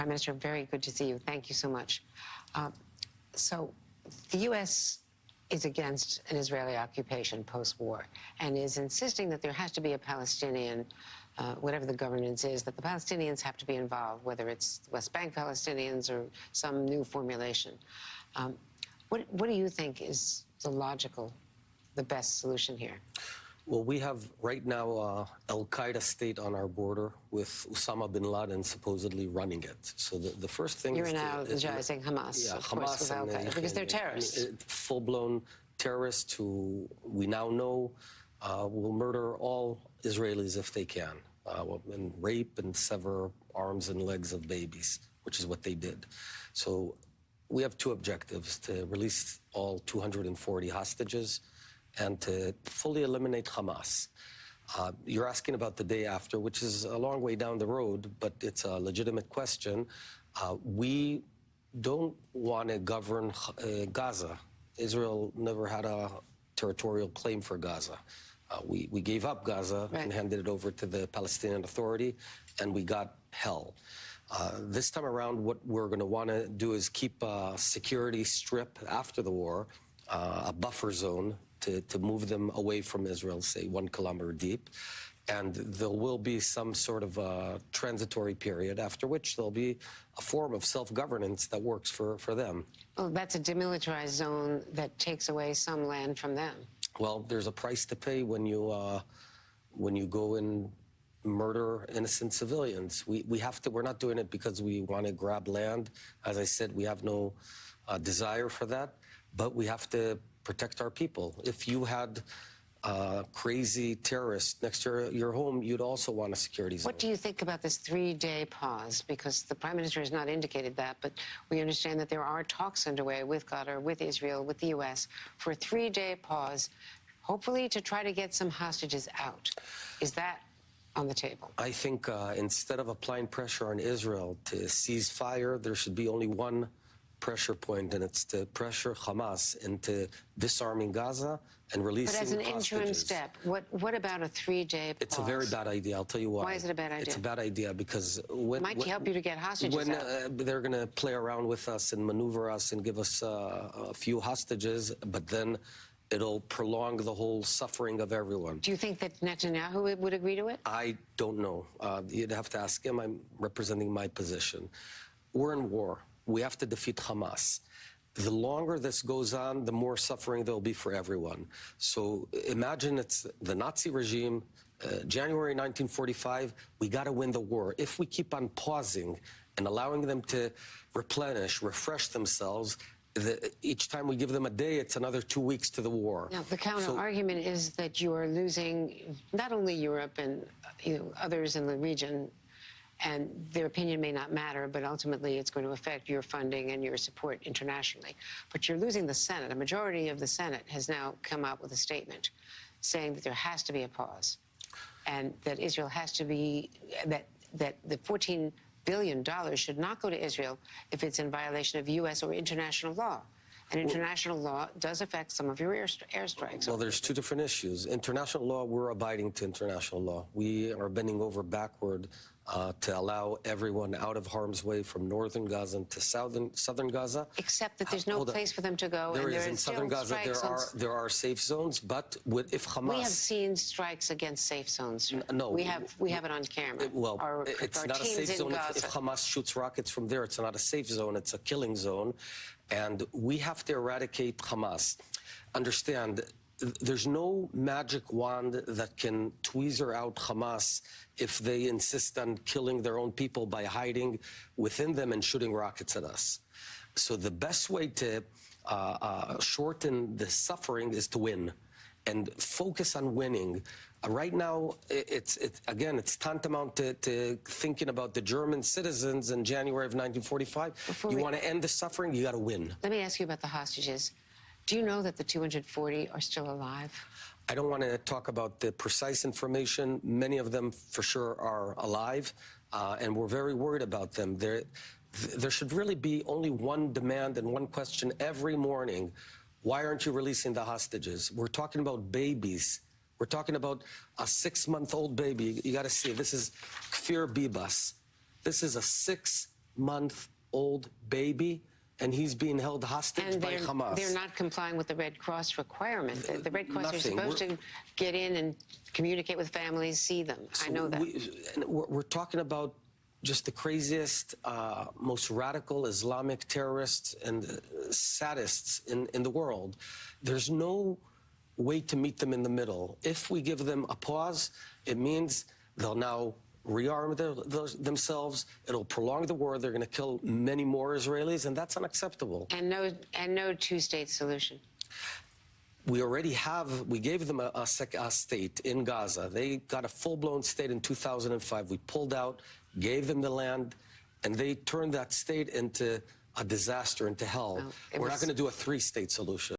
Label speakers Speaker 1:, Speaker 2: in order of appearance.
Speaker 1: Prime Minister, very good to see you. Thank you so much. So the U.S. is against an Israeli occupation post-war and is insisting that there has to be a Palestinian, whatever the governance is, that the Palestinians have to be involved, whether it's West Bank Palestinians or some new formulation. What do you think is the best solution here?
Speaker 2: Well, we have right now Al-Qaeda state on our border with Osama bin Laden supposedly running it. So the first thing
Speaker 1: You're analogizing Hamas,
Speaker 2: yeah,
Speaker 1: of course, with Al-Qaeda, because they're terrorists.
Speaker 2: Full-blown terrorists who we now know will murder all Israelis if they can, and rape and sever arms and legs of babies, which is what they did. So we have two objectives: to release all 240 hostages and to fully eliminate Hamas. You're asking about the day after, which is a long way down the road, but it's a legitimate question. We don't want to govern Gaza. Israel never had a territorial claim for Gaza. We gave up Gaza and handed it over to the Palestinian Authority, and we got hell. This time around, what we're going to want to do is keep a security strip after the war, a buffer zone, to move them away from Israel, say 1 kilometer deep. And there will be some sort of a transitory period, after which there'll be a form of self-governance that works for them.
Speaker 1: Well, that's a demilitarized zone that takes away some land from them.
Speaker 2: Well, there's a price to pay when you go and murder innocent civilians. We're not doing it because we want to grab land. As I said, we have no desire for that, but we have to protect our people. If you had crazy terrorists next to your home, you'd also want a security zone.
Speaker 1: What do you think about this 3-day pause? Because the Prime Minister has not indicated that, but we understand that there are talks underway with Qatar, with Israel, with the U.S. for a 3-day pause, hopefully to try to get some hostages out. Is that on the table?
Speaker 2: I think instead of applying pressure on Israel to cease fire, there should be only one pressure point, and it's to pressure Hamas into disarming Gaza and releasing hostages.
Speaker 1: But as an interim step, what about a 3-day pause?
Speaker 2: It's a very bad idea. I'll tell you why.
Speaker 1: Why is it a bad idea?
Speaker 2: It's a bad idea because when...
Speaker 1: It might help you to get hostages out.
Speaker 2: They're going to play around with us and maneuver us and give us a few hostages, but then it'll prolong the whole suffering of everyone.
Speaker 1: Do you think that Netanyahu would agree to it?
Speaker 2: I don't know. You'd have to ask him. I'm representing my position. We're in war. We have to defeat Hamas. The longer this goes on, the more suffering there'll be for everyone. So imagine it's the Nazi regime, January 1945, we got to win the war. If we keep on pausing and allowing them to refresh themselves, each time we give them a day, it's another 2 weeks to the war.
Speaker 1: Now, the counter-argument is that you are losing not only Europe and others in the region, and their opinion may not matter, but ultimately it's going to affect your funding and your support internationally. But you're losing the Senate. A majority of the Senate has now come out with a statement saying that there has to be a pause and that Israel has to be, that the $14 billion should not go to Israel if it's in violation of U.S. or international law. And international law does affect some of your airstrikes.
Speaker 2: Well, there's two different issues. International law, we're abiding to international law. We are bending over backward to allow everyone out of harm's way from northern Gaza to southern Gaza.
Speaker 1: Except that there's no place for them to go.
Speaker 2: There is in southern Gaza. There are safe zones, but if Hamas...
Speaker 1: We have seen strikes against safe zones.
Speaker 2: No.
Speaker 1: We have it on camera.
Speaker 2: Well, it's not a safe zone. If Hamas shoots rockets from there, it's not a safe zone. It's a killing zone. And we have to eradicate Hamas. Understand, there's no magic wand that can tweezer out Hamas if they insist on killing their own people by hiding within them and shooting rockets at us. So the best way to shorten the suffering is to win and focus on winning. Right now, it's tantamount to thinking about the German citizens in January of 1945. You want to end the suffering, you got to win.
Speaker 1: Let me ask you about the hostages. Do you know that the 240 are still alive?
Speaker 2: I don't want to talk about the precise information. Many of them, for sure, are alive, and we're very worried about them. There should really be only one demand and one question every morning. Why aren't you releasing the hostages? We're talking about babies. We're talking about a 6-month-old baby. You got to see, this is Kfir Bibas. This is a 6-month-old baby, and he's being held hostage
Speaker 1: And
Speaker 2: by Hamas.
Speaker 1: they're not complying with the Red Cross requirement. The Red Cross
Speaker 2: Nothing.
Speaker 1: are supposed to get in and communicate with families, see them. I know that.
Speaker 2: We're talking about just the craziest, most radical Islamic terrorists and sadists in the world. There's no way to meet them in the middle. If we give them a pause, it means they'll now rearm themselves. It'll prolong the war. They're going to kill many more Israelis, and that's unacceptable.
Speaker 1: And no two-state solution.
Speaker 2: We already have, we gave them a state in Gaza. They got a full-blown state in 2005. We pulled out, gave them the land, and they turned that state into a disaster, into hell.
Speaker 1: Well,
Speaker 2: We're not going to do a three-state solution.